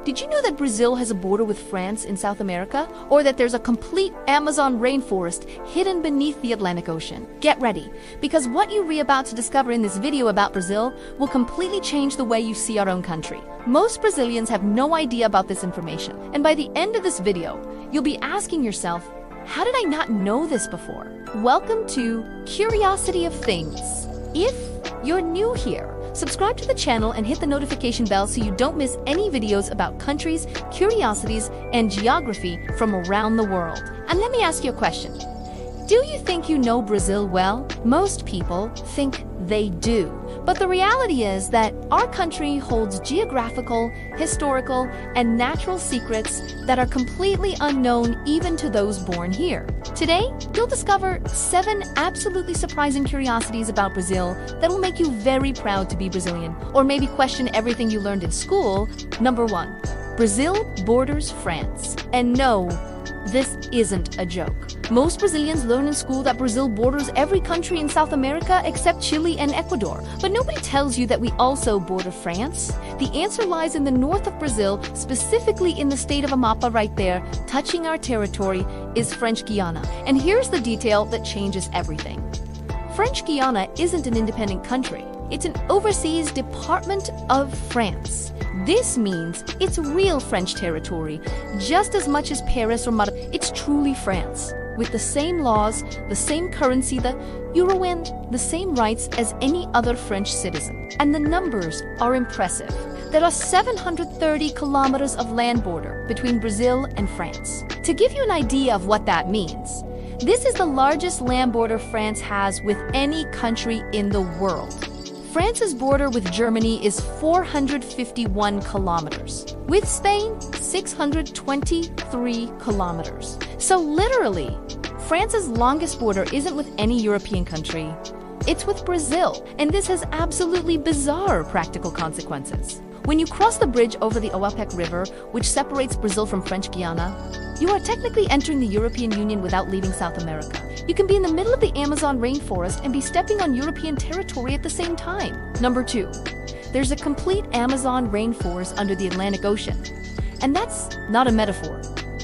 Did you know that Brazil has a border with France in South America? Or that there's a complete Amazon rainforest hidden beneath the Atlantic Ocean? Get ready, because what you're about to discover in this video about Brazil will completely change the way you see our own country. Most Brazilians have no idea about this information, and by the end of this video, you'll be asking yourself, how did I not know this before? Welcome to Curiosity of Things. If you're new here, subscribe to the channel and hit the notification bell so you don't miss any videos about countries, curiosities, and geography from around the world. And let me ask you a question. Do you think you know Brazil well? Most people think they do. But the reality is that our country holds geographical, historical, and natural secrets that are completely unknown even to those born here. Today, you'll discover 7 absolutely surprising curiosities about Brazil that will make you very proud to be Brazilian, or maybe question everything you learned in school. Number 1. Brazil borders France. And no, this isn't a joke. Most Brazilians learn in school that Brazil borders every country in South America except Chile and Ecuador. But nobody tells you that we also border France. The answer lies in the north of Brazil, specifically in the state of Amapá right there. Touching our territory is French Guiana. And here's the detail that changes everything. French Guiana isn't an independent country. It's an overseas department of France. This means it's real French territory, just as much as Paris or Madrid. It's truly France, with the same laws, the same currency, the euro, and the same rights as any other French citizen. And the numbers are impressive. There are 730 kilometers of land border between Brazil and France. To give you an idea of what that means, this is the largest land border France has with any country in the world. France's border with Germany is 451 kilometers. With Spain, 623 kilometers. So literally, France's longest border isn't with any European country. It's with Brazil, and this has absolutely bizarre practical consequences. When you cross the bridge over the Oapec River, which separates Brazil from French Guiana, you are technically entering the European Union without leaving South America. You can be in the middle of the Amazon rainforest and be stepping on European territory at the same time. Number 2, there's a complete Amazon rainforest under the Atlantic Ocean. And that's not a metaphor,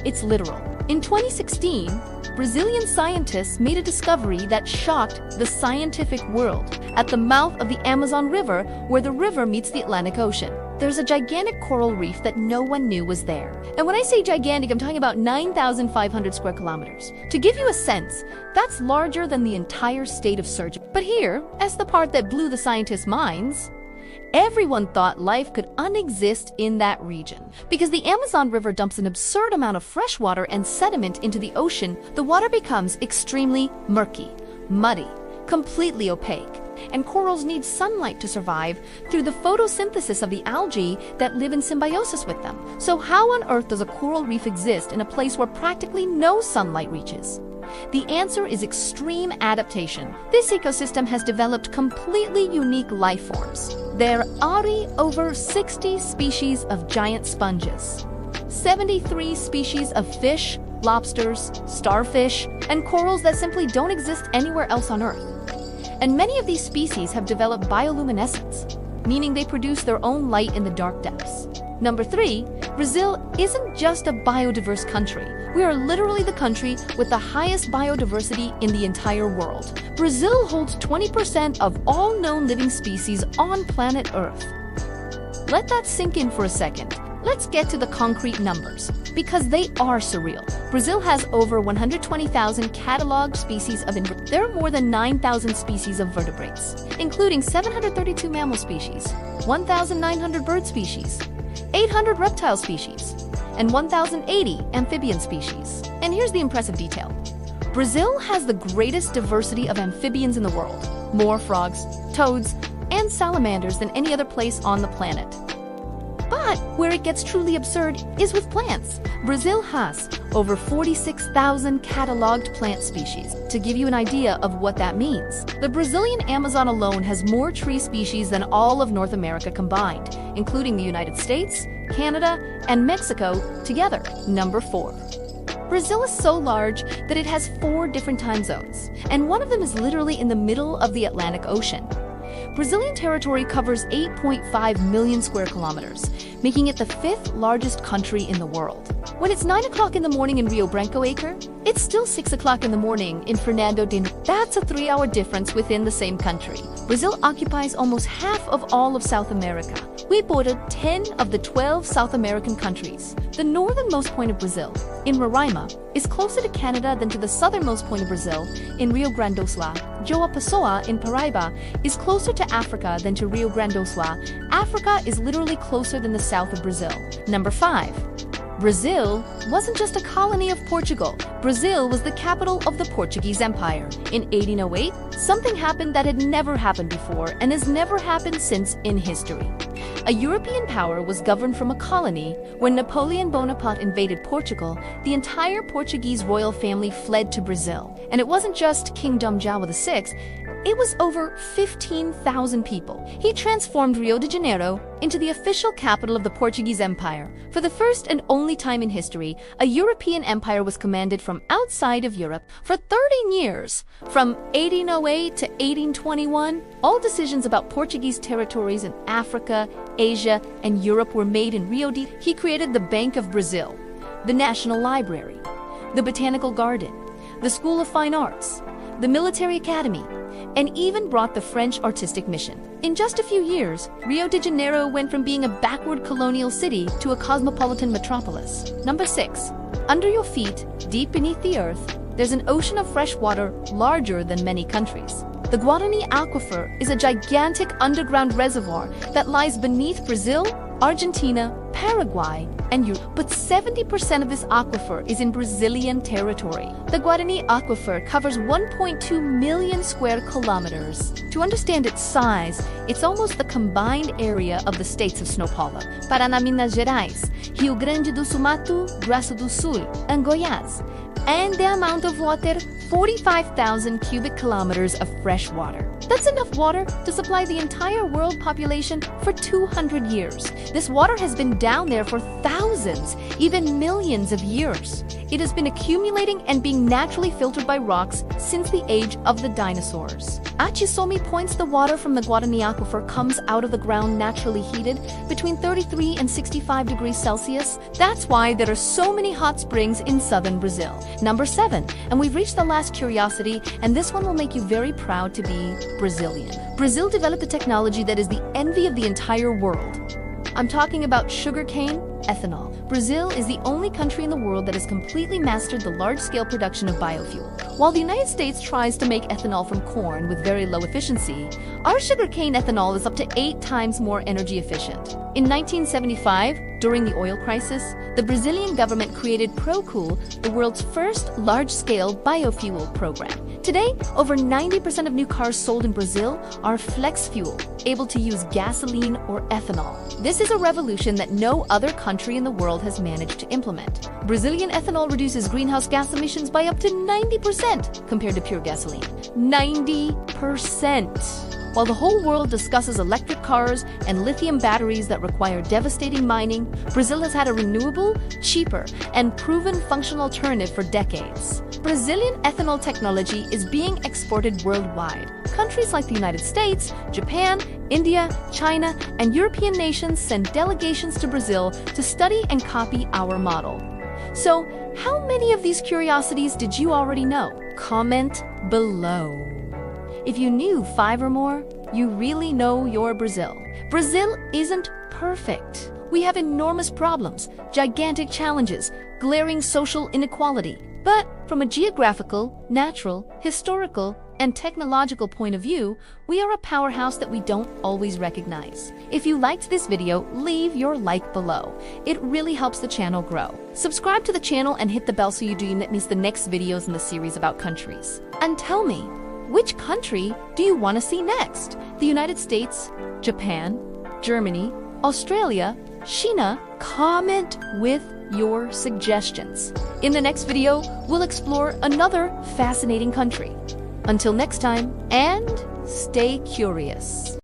it's literal. In 2016, Brazilian scientists made a discovery that shocked the scientific world. At the mouth of the Amazon River, where the river meets the Atlantic Ocean, there's a gigantic coral reef that no one knew was there. And when I say gigantic, I'm talking about 9,500 square kilometers. To give you a sense, that's larger than the entire state of Sergipe. But here, as the part that blew the scientists' minds, everyone thought life could unexist in that region. Because the Amazon River dumps an absurd amount of fresh water and sediment into the ocean, the water becomes extremely murky, muddy, completely opaque. And corals need sunlight to survive through the photosynthesis of the algae that live in symbiosis with them. So how on earth does a coral reef exist in a place where practically no sunlight reaches? The answer is extreme adaptation. This ecosystem has developed completely unique life forms. There are over 60 species of giant sponges, 73 species of fish, lobsters, starfish, and corals that simply don't exist anywhere else on Earth. And many of these species have developed bioluminescence, meaning they produce their own light in the dark depths. Number 3, Brazil isn't just a biodiverse country. We are literally the country with the highest biodiversity in the entire world. Brazil holds 20% of all known living species on planet Earth. Let that sink in for a second. Let's get to the concrete numbers, because they are surreal. Brazil has over 120,000 cataloged species of invertebrates. There are more than 9,000 species of vertebrates, including 732 mammal species, 1,900 bird species, 800 reptile species, and 1,080 amphibian species. And here's the impressive detail. Brazil has the greatest diversity of amphibians in the world, more frogs, toads, and salamanders than any other place on the planet. But where it gets truly absurd is with plants. Brazil has over 46,000 cataloged plant species. To give you an idea of what that means, the Brazilian Amazon alone has more tree species than all of North America combined, including the United States, Canada, and Mexico together. Number 4. Brazil is so large that it has 4 different time zones, and one of them is literally in the middle of the Atlantic Ocean. Brazilian territory covers 8.5 million square kilometers, making it the 5th largest country in the world. When it's 9 o'clock in the morning in Rio Branco Acre, it's still 6 o'clock in the morning in Fernando de Noronha. That's a 3-hour difference within the same country. Brazil occupies almost half of all of South America. We border 10 of the 12 South American countries. The northernmost point of Brazil, in Roraima, is closer to Canada than to the southernmost point of Brazil, in Rio Grande do Sul. João Pessoa, in Paraíba, is closer to Africa than to Rio Grande do Sul. Africa is literally closer than the south of Brazil. Number 5. Brazil wasn't just a colony of Portugal. Brazil was the capital of the Portuguese Empire. In 1808, something happened that had never happened before and has never happened since in history. A European power was governed from a colony. When Napoleon Bonaparte invaded Portugal, the entire Portuguese royal family fled to Brazil. And it wasn't just King Dom João VI, it was over 15,000 people. He transformed Rio de Janeiro into the official capital of the Portuguese Empire. For the first and only time in history, a European empire was commanded from outside of Europe for 13 years. From 1808 to 1821, all decisions about Portuguese territories in Africa, Asia, and Europe were made in Rio de Janeiro. He created the Bank of Brazil, the National Library, the Botanical Garden, the School of Fine Arts, the Military Academy, and even brought the French artistic mission. In just a few years, Rio de Janeiro went from being a backward colonial city to a cosmopolitan metropolis. Number 6. Under your feet, deep beneath the earth, there's an ocean of fresh water larger than many countries. The Guarani Aquifer is a gigantic underground reservoir that lies beneath Brazil, Argentina, Paraguay, and Europe. But 70% of this aquifer is in Brazilian territory. The Guarani Aquifer covers 1.2 million square kilometers. To understand its size, it's almost the combined area of the states of São Paulo, Paraná, Minas Gerais, Rio Grande do Sul, Mato Grosso do Sul, and Goiás. And the amount of water, 45,000 cubic kilometers of fresh water. That's enough water to supply the entire world population for 200 years. This water has been down there for thousands, even millions of years. It has been accumulating and being naturally filtered by rocks since the age of the dinosaurs. At Chisomi points, the water from the Guarani Aquifer comes out of the ground naturally heated between 33 and 65 degrees Celsius. That's why there are so many hot springs in southern Brazil. Number 7, and we've reached the last curiosity, and this one will make you very proud to be Brazilian. Brazil developed a technology that is the envy of the entire world. I'm talking about sugarcane ethanol. Brazil is the only country in the world that has completely mastered the large-scale production of biofuel. While the United States tries to make ethanol from corn with very low efficiency, our sugarcane ethanol is up to 8 times more energy efficient. In 1975, during the oil crisis, the Brazilian government created Procul, the world's first large-scale biofuel program. Today, over 90% of new cars sold in Brazil are flex fuel, able to use gasoline or ethanol. This is a revolution that no other country in the world has managed to implement. Brazilian ethanol reduces greenhouse gas emissions by up to 90% compared to pure gasoline. 90%! While the whole world discusses electric cars and lithium batteries that require devastating mining, Brazil has had a renewable, cheaper, and proven functional alternative for decades. Brazilian ethanol technology is being exported worldwide. Countries like the United States, Japan, India, China, and European nations send delegations to Brazil to study and copy our model. So, how many of these curiosities did you already know? Comment below. If you knew 5 or more, you really know your Brazil. Brazil isn't perfect. We have enormous problems, gigantic challenges, glaring social inequality. But from a geographical, natural, historical, and technological point of view, we are a powerhouse that we don't always recognize. If you liked this video, leave your like below. It really helps the channel grow. Subscribe to the channel and hit the bell so you do not miss the next videos in the series about countries. And tell me, which country do you want to see next? The United States, Japan, Germany, Australia, China? Comment with your suggestions. In the next video, we'll explore another fascinating country. Until next time, and stay curious.